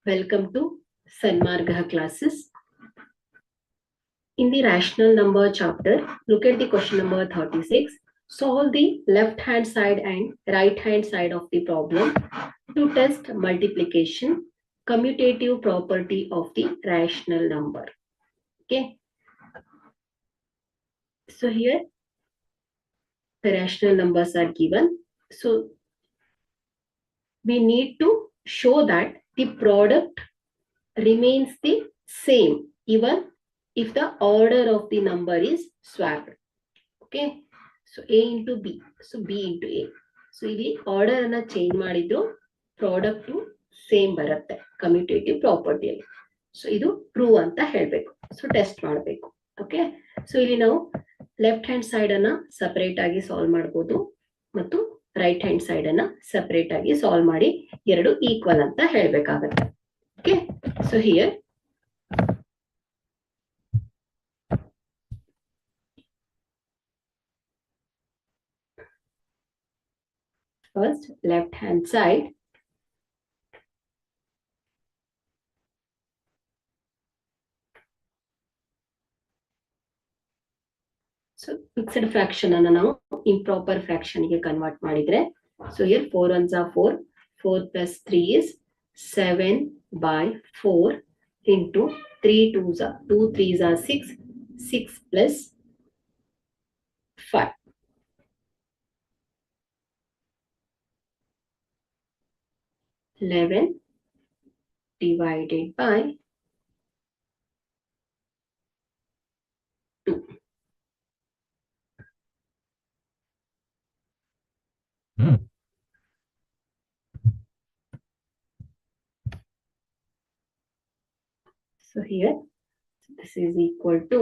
Welcome to Sanmarga classes. In the rational number chapter, look at the question number 36. Solve the left hand side and right hand side of the problem to test multiplication, commutative property of the rational number. Okay. So here the rational numbers are given. So we need to show that the product remains the same even if the order of the number is swapped. Okay, so A into B, so B into A. So ಇಲ್ಲಿ order ಅನ್ನ change ಮಾಡಿದ್ರು product same ಬರುತ್ತೆ commutative ಪ್ರಾಪರ್ಟಿಯಲ್ಲಿ. So ಇದು true ಅಂತ ಹೇಳ್ಬೇಕು. So test ಮಾಡಬೇಕು. Okay, so ಇಲ್ಲಿ ನಾವು ಲೆಫ್ಟ್ ಹ್ಯಾಂಡ್ ಸೈಡ್ ಅನ್ನ ಸಪರೇಟ್ ಆಗಿ ಸಾಲ್ವ್ ಮಾಡಬಹುದು ಮತ್ತು ರೈಟ್ ಹ್ಯಾಂಡ್ ಸೈಡ್ ಅನ್ನ ಸಪರೇಟ್ ಆಗಿ ಸಾಲ್ವ್ ಮಾಡಿ ಎರಡು ಈಕ್ವಲ್ ಅಂತ ಹೇಳ್ಬೇಕಾಗತ್ತೆ. Okay, so here first left hand side so fixed fraction ಅನ್ನು ನಾವು improper fraction ಗೆ ಕನ್ವರ್ಟ್ ಮಾಡಿದ್ರೆ so here 4 ones are 4 4 plus 3 is 7 by 4 into 3 2s are 2 3s are 6 6 plus 5 11 divided by 2. So here this is equal to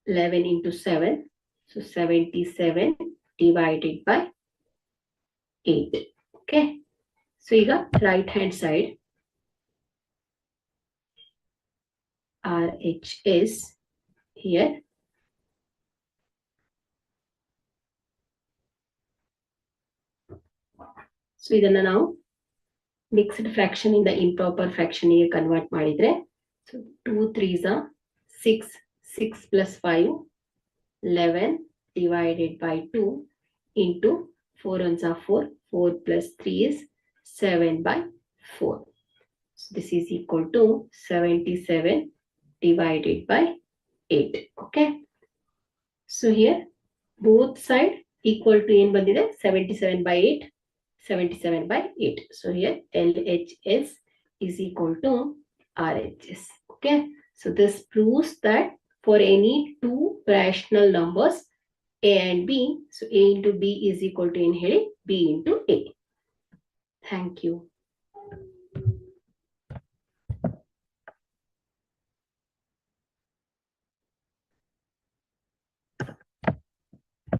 11 into 7. So 77 divided by 8. Okay. So you got right hand side RHS here. So ಇದನ್ನ ನಾವು mixed fraction in the improper fraction ಗೆ convert ಮಾಡಿದ್ರೆ so 2 3s are 6 6 plus 5 11 divided by 2 into 4 ones are 4 4 plus 3 is 7 by 4. So this is equal to 77 divided by 8. Okay. So here both side equal to n bandide 77 by 8. 77 by 8. So here LHS is equal to RHS. Okay. So this proves that for any two rational numbers A and B, so A into B is equal to in here B into A. Thank you.